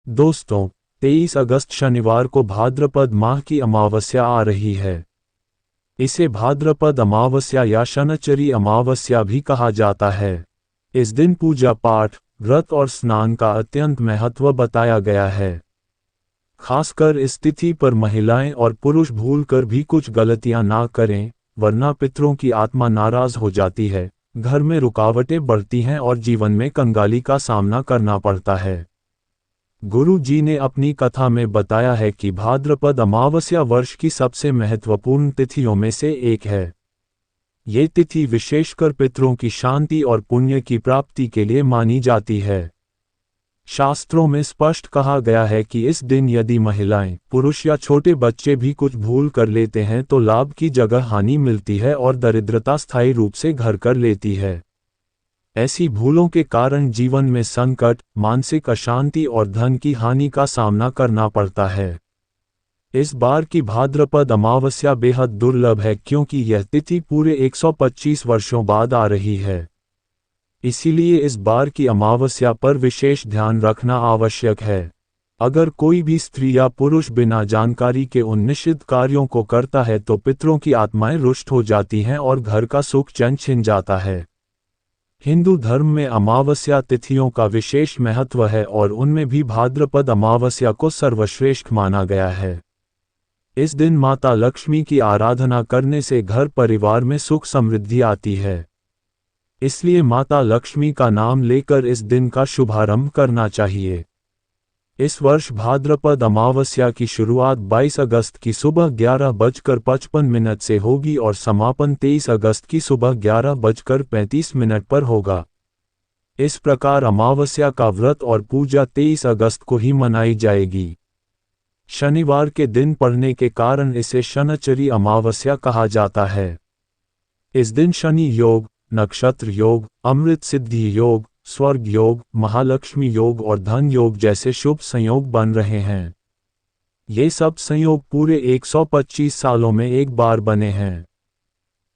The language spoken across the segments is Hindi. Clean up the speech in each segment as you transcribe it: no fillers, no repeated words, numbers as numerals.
दोस्तों, 23 अगस्त शनिवार को भाद्रपद माह की अमावस्या आ रही है। इसे भाद्रपद अमावस्या या शनचरी अमावस्या भी कहा जाता है। इस दिन पूजा पाठ, व्रत और स्नान का अत्यंत महत्व बताया गया है। खासकर इस तिथि पर महिलाएं और पुरुष भूलकर भी कुछ गलतियां ना करें, वरना पितरों की आत्मा नाराज हो जाती है, घर में रुकावटें बढ़ती हैं और जीवन में कंगाली का सामना करना पड़ता है। गुरु जी ने अपनी कथा में बताया है कि भाद्रपद अमावस्या वर्ष की सबसे महत्वपूर्ण तिथियों में से एक है। ये तिथि विशेषकर पितरों की शांति और पुण्य की प्राप्ति के लिए मानी जाती है। शास्त्रों में स्पष्ट कहा गया है कि इस दिन यदि महिलाएं, पुरुष या छोटे बच्चे भी कुछ भूल कर लेते हैं तो लाभ की जगह हानि मिलती है और दरिद्रता स्थायी रूप से घर कर लेती है। ऐसी भूलों के कारण जीवन में संकट, मानसिक अशांति और धन की हानि का सामना करना पड़ता है। इस बार की भाद्रपद अमावस्या बेहद दुर्लभ है क्योंकि यह तिथि पूरे 125 वर्षों बाद आ रही है। इसीलिए इस बार की अमावस्या पर विशेष ध्यान रखना आवश्यक है। अगर कोई भी स्त्री या पुरुष बिना जानकारी के उन निषिद्ध कार्यों को करता है तो पितरों की आत्माएं रुष्ट हो जाती हैं और घर का सुख चैन छिन जाता है। हिंदू धर्म में अमावस्या तिथियों का विशेष महत्व है और उनमें भी भाद्रपद अमावस्या को सर्वश्रेष्ठ माना गया है। इस दिन माता लक्ष्मी की आराधना करने से घर परिवार में सुख समृद्धि आती है। इसलिए माता लक्ष्मी का नाम लेकर इस दिन का शुभारंभ करना चाहिए। इस वर्ष भाद्रपद अमावस्या की शुरुआत 22 अगस्त की सुबह 11:55 से होगी और समापन 23 अगस्त की सुबह 11:35 पर होगा। इस प्रकार अमावस्या का व्रत और पूजा 23 अगस्त को ही मनाई जाएगी। शनिवार के दिन पड़ने के कारण इसे शनचरी अमावस्या कहा जाता है। इस दिन शनि योग, नक्षत्र योग, अमृत सिद्धि योग, स्वर्ग योग, महालक्ष्मी योग और धन योग जैसे शुभ संयोग बन रहे हैं। ये सब संयोग पूरे 125 सालों में एक बार बने हैं।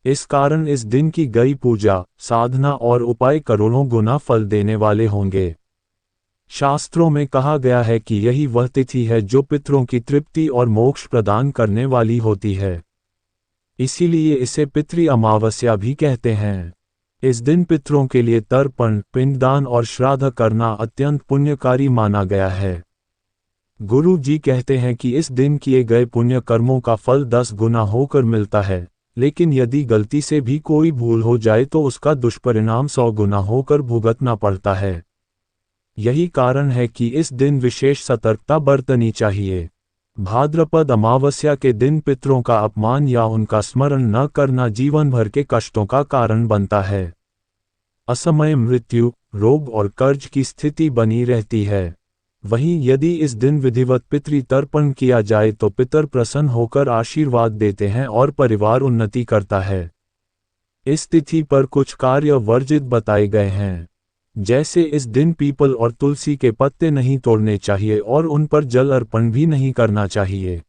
इस कारण इस दिन की गई पूजा, साधना और उपाय करोड़ों गुना फल देने वाले होंगे। शास्त्रों में कहा गया है कि यही वह तिथि है जो पितरों की तृप्ति और मोक्ष प्रदान करने वाली होती है। इसीलिए इसे पितृ अमावस्या भी कहते हैं। इस दिन पितरों के लिए तर्पण, पिंडदान और श्राद्ध करना अत्यंत पुण्यकारी माना गया है। गुरु जी कहते हैं कि इस दिन किए गए पुण्य कर्मों का फल 10 गुना होकर मिलता है, लेकिन यदि गलती से भी कोई भूल हो जाए तो उसका दुष्परिणाम 100 गुना होकर भुगतना पड़ता है। यही कारण है कि इस दिन विशेष सतर्कता बरतनी चाहिए। भाद्रपद अमावस्या के दिन पितरों का अपमान या उनका स्मरण न करना जीवन भर के कष्टों का कारण बनता है। असमय मृत्यु, रोग और कर्ज की स्थिति बनी रहती है। वहीं यदि इस दिन विधिवत पितृ तर्पण किया जाए तो पितर प्रसन्न होकर आशीर्वाद देते हैं और परिवार उन्नति करता है। इस तिथि पर कुछ कार्य वर्जित बताए गए हैं। जैसे इस दिन पीपल और तुलसी के पत्ते नहीं तोड़ने चाहिए और उन पर जल अर्पण भी नहीं करना चाहिए,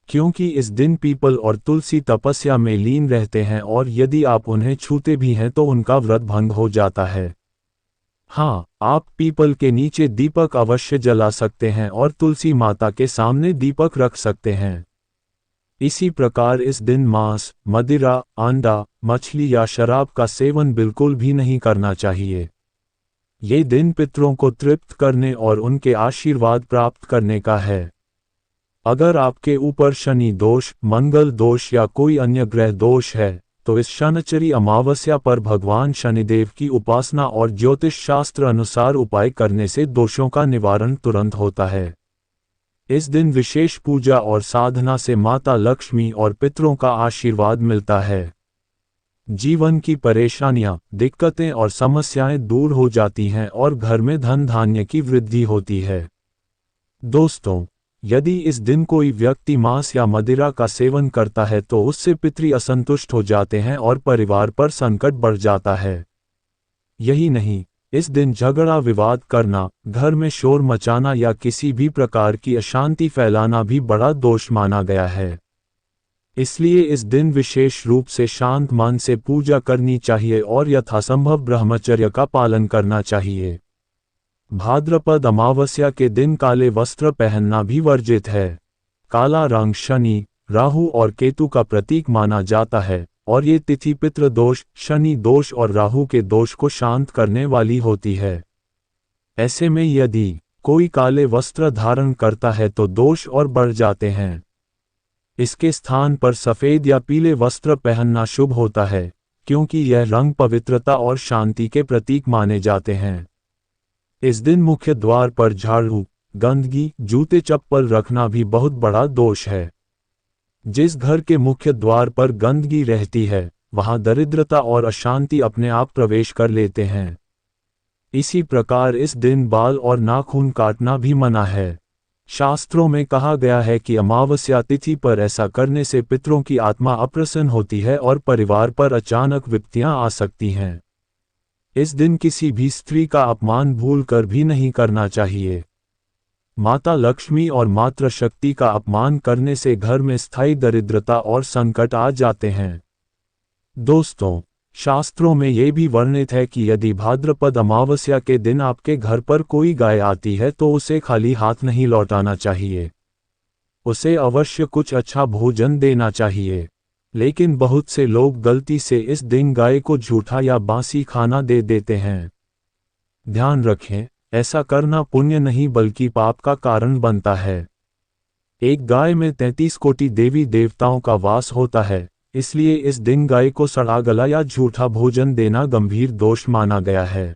क्योंकि इस दिन पीपल और तुलसी तपस्या में लीन रहते हैं और यदि आप उन्हें छूते भी हैं तो उनका व्रत भंग हो जाता है। हाँ, आप पीपल के नीचे दीपक अवश्य जला सकते हैं और तुलसी माता के सामने दीपक रख सकते हैं। इसी प्रकार इस दिन मांस, मदिरा, अंडा, मछली या शराब का सेवन बिल्कुल भी नहीं करना चाहिए। ये दिन पितरों को तृप्त करने और उनके आशीर्वाद प्राप्त करने का है। अगर आपके ऊपर शनि दोष, मंगल दोष या कोई अन्य ग्रह दोष है तो इस शनचरी अमावस्या पर भगवान शनिदेव की उपासना और ज्योतिष शास्त्र अनुसार उपाय करने से दोषों का निवारण तुरंत होता है। इस दिन विशेष पूजा और साधना से माता लक्ष्मी और पितरों का आशीर्वाद मिलता है। जीवन की परेशानियां, दिक्कतें और समस्याएं दूर हो जाती हैं और घर में धन धान्य की वृद्धि होती है। दोस्तों, यदि इस दिन कोई व्यक्ति मांस या मदिरा का सेवन करता है तो उससे पितृ असंतुष्ट हो जाते हैं और परिवार पर संकट बढ़ जाता है। यही नहीं, इस दिन झगड़ा विवाद करना, घर में शोर मचाना या किसी भी प्रकार की अशांति फैलाना भी बड़ा दोष माना गया है। इसलिए इस दिन विशेष रूप से शांत मन से पूजा करनी चाहिए और यथासंभव ब्रह्मचर्य का पालन करना चाहिए। भाद्रपद अमावस्या के दिन काले वस्त्र पहनना भी वर्जित है। काला रंग शनि, राहु और केतु का प्रतीक माना जाता है और ये तिथि पितृ दोष, शनि दोष और राहु के दोष को शांत करने वाली होती है। ऐसे में यदि कोई काले वस्त्र धारण करता है तो दोष और बढ़ जाते हैं। इसके स्थान पर सफेद या पीले वस्त्र पहनना शुभ होता है, क्योंकि यह रंग पवित्रता और शांति के प्रतीक माने जाते हैं। इस दिन मुख्य द्वार पर झाड़ू, गंदगी, जूते चप्पल रखना भी बहुत बड़ा दोष है। जिस घर के मुख्य द्वार पर गंदगी रहती है, वहां दरिद्रता और अशांति अपने आप प्रवेश कर लेते हैं। इसी प्रकार इस दिन बाल और नाखून काटना भी मना है। शास्त्रों में कहा गया है कि अमावस्या तिथि पर ऐसा करने से पितरों की आत्मा अप्रसन्न होती है और परिवार पर अचानक विपत्तियां आ सकती हैं। इस दिन किसी भी स्त्री का अपमान भूलकर भी नहीं करना चाहिए। माता लक्ष्मी और मातृशक्ति का अपमान करने से घर में स्थायी दरिद्रता और संकट आ जाते हैं। दोस्तों, शास्त्रों में ये भी वर्णित है कि यदि भाद्रपद अमावस्या के दिन आपके घर पर कोई गाय आती है तो उसे खाली हाथ नहीं लौटाना चाहिए। उसे अवश्य कुछ अच्छा भोजन देना चाहिए। लेकिन बहुत से लोग गलती से इस दिन गाय को झूठा या बासी खाना दे देते हैं। ध्यान रखें, ऐसा करना पुण्य नहीं बल्कि पाप का कारण बनता है। एक गाय में 33 कोटि देवी देवताओं का वास होता है, इसलिए इस दिन गाय को सड़ा गला या झूठा भोजन देना गंभीर दोष माना गया है।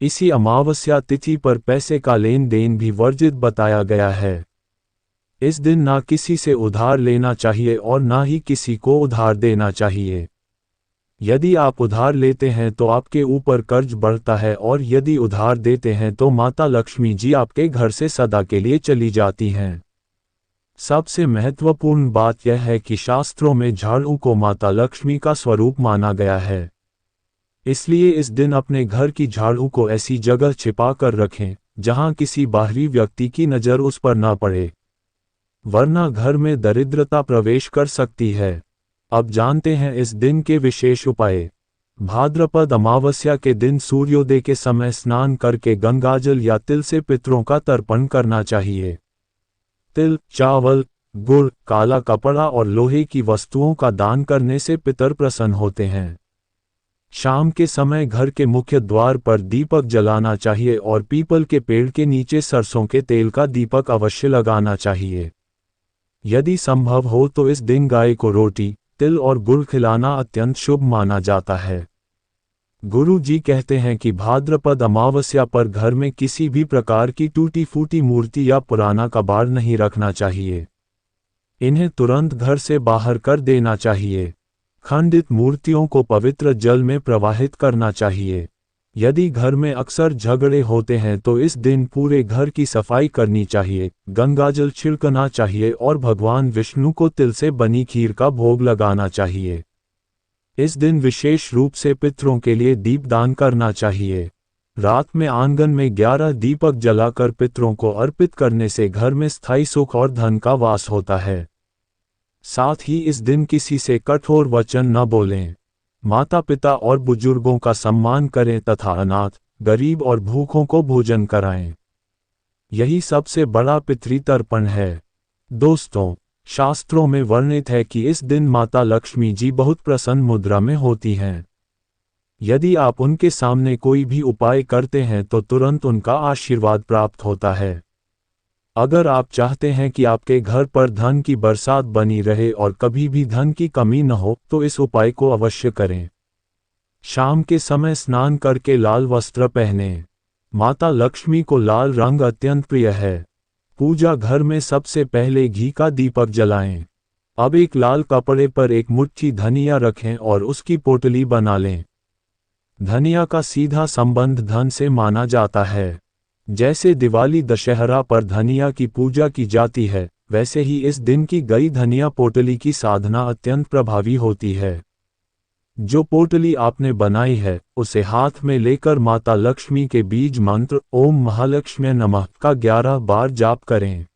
इसी अमावस्या तिथि पर पैसे का लेन देन भी वर्जित बताया गया है। इस दिन ना किसी से उधार लेना चाहिए और ना ही किसी को उधार देना चाहिए। यदि आप उधार लेते हैं तो आपके ऊपर कर्ज बढ़ता है और यदि उधार देते हैं तो माता लक्ष्मी जी आपके घर से सदा के लिए चली जाती हैं। सबसे महत्वपूर्ण बात यह है कि शास्त्रों में झाड़ू को माता लक्ष्मी का स्वरूप माना गया है। इसलिए इस दिन अपने घर की झाड़ू को ऐसी जगह छिपा कर रखें जहां किसी बाहरी व्यक्ति की नज़र उस पर न पड़े, वरना घर में दरिद्रता प्रवेश कर सकती है। अब जानते हैं इस दिन के विशेष उपाय। भाद्रपद अमावस्या के दिन सूर्योदय के समय स्नान करके गंगाजल या तिल से पितरों का तर्पण करना चाहिए। तिल, चावल, गुड़, काला कपड़ा और लोहे की वस्तुओं का दान करने से पितर प्रसन्न होते हैं। शाम के समय घर के मुख्य द्वार पर दीपक जलाना चाहिए और पीपल के पेड़ के नीचे सरसों के तेल का दीपक अवश्य लगाना चाहिए। यदि संभव हो तो इस दिन गाय को रोटी, तिल और गुड़ खिलाना अत्यंत शुभ माना जाता है। गुरु जी कहते हैं कि भाद्रपद अमावस्या पर घर में किसी भी प्रकार की टूटी फूटी मूर्ति या पुराना कबाड़ नहीं रखना चाहिए। इन्हें तुरंत घर से बाहर कर देना चाहिए। खंडित मूर्तियों को पवित्र जल में प्रवाहित करना चाहिए। यदि घर में अक्सर झगड़े होते हैं तो इस दिन पूरे घर की सफाई करनी चाहिए, गंगाजल छिड़कना चाहिए और भगवान विष्णु को तिल से बनी खीर का भोग लगाना चाहिए। इस दिन विशेष रूप से पितरों के लिए दीपदान करना चाहिए। रात में आंगन में 11 दीपक जलाकर पितरों को अर्पित करने से घर में स्थायी सुख और धन का वास होता है। साथ ही इस दिन किसी से कठोर वचन न बोलें। माता पिता और बुजुर्गों का सम्मान करें तथा अनाथ, गरीब और भूखों को भोजन कराएं। यही सबसे बड़ा पितृतर्पण है। दोस्तों, शास्त्रों में वर्णित है कि इस दिन माता लक्ष्मी जी बहुत प्रसन्न मुद्रा में होती हैं। यदि आप उनके सामने कोई भी उपाय करते हैं तो तुरंत उनका आशीर्वाद प्राप्त होता है। अगर आप चाहते हैं कि आपके घर पर धन की बरसात बनी रहे और कभी भी धन की कमी न हो तो इस उपाय को अवश्य करें। शाम के समय स्नान करके लाल वस्त्र पहनें। माता लक्ष्मी को लाल रंग अत्यंत प्रिय है। पूजा घर में सबसे पहले घी का दीपक जलाएं। अब एक लाल कपड़े पर एक मुट्ठी धनिया रखें और उसकी पोटली बना लें। धनिया का सीधा संबंध धन से माना जाता है। जैसे दिवाली दशहरा पर धनिया की पूजा की जाती है, वैसे ही इस दिन की गई धनिया पोटली की साधना अत्यंत प्रभावी होती है। जो पोटली आपने बनाई है उसे हाथ में लेकर माता लक्ष्मी के बीज मंत्र ओम महालक्ष्म्यै नमः का 11 बार जाप करें।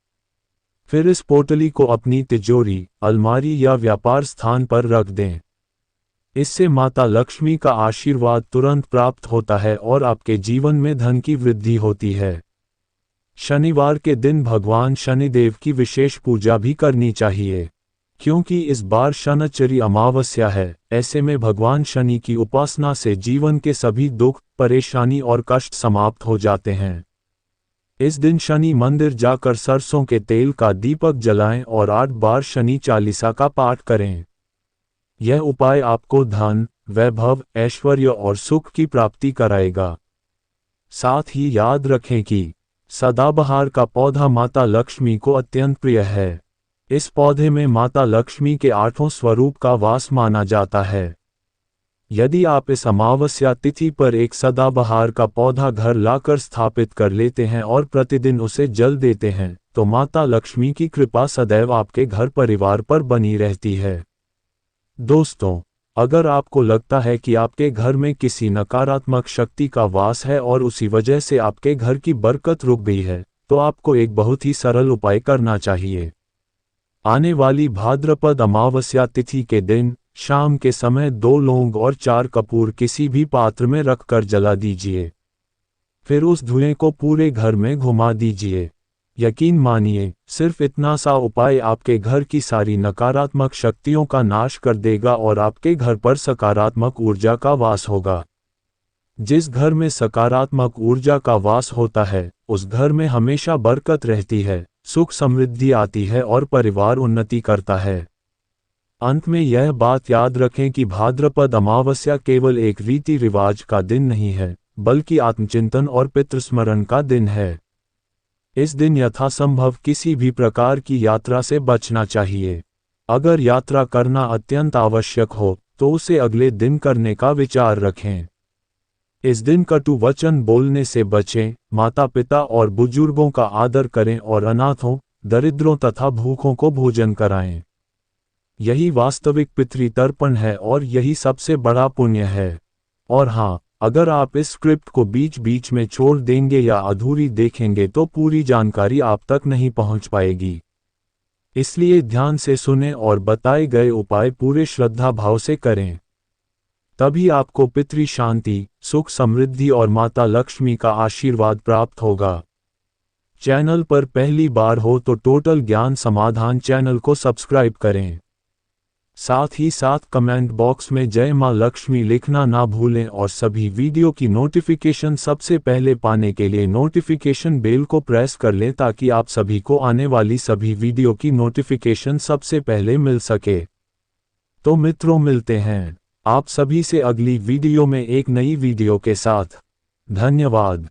फिर इस पोटली को अपनी तिजोरी, अलमारी या व्यापार स्थान पर रख दें। इससे माता लक्ष्मी का आशीर्वाद तुरंत प्राप्त होता है और आपके जीवन में धन की वृद्धि होती है। शनिवार के दिन भगवान शनिदेव की विशेष पूजा भी करनी चाहिए। क्योंकि इस बार शनिचरी अमावस्या है, ऐसे में भगवान शनि की उपासना से जीवन के सभी दुख, परेशानी और कष्ट समाप्त हो जाते हैं। इस दिन शनि मंदिर जाकर सरसों के तेल का दीपक जलाएं और 8 बार शनि चालीसा का पाठ करें। यह उपाय आपको धन, वैभव, ऐश्वर्य और सुख की प्राप्ति कराएगा। साथ ही याद रखें कि सदाबहार का पौधा माता लक्ष्मी को अत्यंत प्रिय है। इस पौधे में माता लक्ष्मी के 8 स्वरूप का वास माना जाता है। यदि आप इस अमावस्या तिथि पर एक सदाबहार का पौधा घर लाकर स्थापित कर लेते हैं और प्रतिदिन उसे जल देते हैं, तो माता लक्ष्मी की कृपा सदैव आपके घर परिवार पर बनी रहती है। दोस्तों, अगर आपको लगता है कि आपके घर में किसी नकारात्मक शक्ति का वास है और उसी वजह से आपके घर की बरकत रुक गई है, तो आपको एक बहुत ही सरल उपाय करना चाहिए। आने वाली भाद्रपद अमावस्या तिथि के दिन शाम के समय 2 लौंग और 4 कपूर किसी भी पात्र में रखकर जला दीजिए। फिर उस धुएं को पूरे घर में घुमा दीजिए। यकीन मानिए, सिर्फ इतना सा उपाय आपके घर की सारी नकारात्मक शक्तियों का नाश कर देगा और आपके घर पर सकारात्मक ऊर्जा का वास होगा। जिस घर में सकारात्मक ऊर्जा का वास होता है, उस घर में हमेशा बरकत रहती है, सुख समृद्धि आती है और परिवार उन्नति करता है। अंत में यह बात याद रखें कि भाद्रपद अमावस्या केवल एक रीति रिवाज का दिन नहीं है, बल्कि आत्मचिंतन और पितृस्मरण का दिन है। इस दिन यथासंभव किसी भी प्रकार की यात्रा से बचना चाहिए। अगर यात्रा करना अत्यंत आवश्यक हो, तो उसे अगले दिन करने का विचार रखें। इस दिन कटु वचन बोलने से बचें, माता पिता और बुजुर्गों का आदर करें और अनाथों, दरिद्रों तथा भूखों को भोजन कराएं। यही वास्तविक पितृतर्पण है और यही सबसे बड़ा पुण्य है। और हाँ, अगर आप इस स्क्रिप्ट को बीच बीच में छोड़ देंगे या अधूरी देखेंगे तो पूरी जानकारी आप तक नहीं पहुंच पाएगी। इसलिए ध्यान से सुनें और बताए गए उपाय पूरे श्रद्धा भाव से करें। तभी आपको पितृ शांति, सुख समृद्धि और माता लक्ष्मी का आशीर्वाद प्राप्त होगा। चैनल पर पहली बार हो तो टोटल ज्ञान समाधान चैनल को सब्सक्राइब करें। साथ ही साथ कमेंट बॉक्स में जय मां लक्ष्मी लिखना ना भूलें और सभी वीडियो की नोटिफिकेशन सबसे पहले पाने के लिए नोटिफिकेशन बेल को प्रेस कर लें ताकि आप सभी को आने वाली सभी वीडियो की नोटिफिकेशन सबसे पहले मिल सके। तो मित्रों, मिलते हैं आप सभी से अगली वीडियो में एक नई वीडियो के साथ। धन्यवाद।